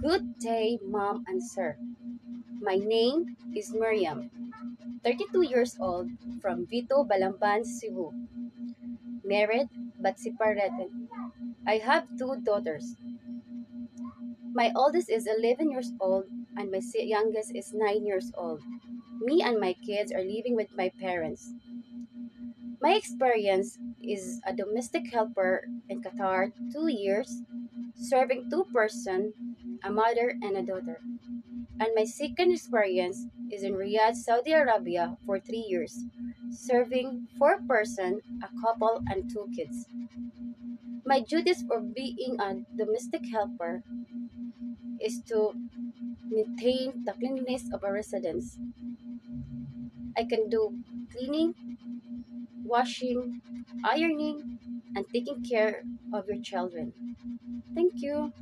Good day, Mom and Sir. My name is Miriam, 32 years old, from Vito, Balamban, Cebu. Married but separated. I have two daughters. My oldest is 11 years old and my youngest is 9 years old. Me and my kids are living with my parents. My experience is a domestic helper in Qatar 2 years, serving two persons, a mother and a daughter. And my second experience is in Riyadh, Saudi Arabia for 3 years, serving four persons, a couple and two kids. My duties for being a domestic helper is to maintain the cleanliness of a residence. I can do cleaning, washing, ironing, and taking care of your children. Thank you.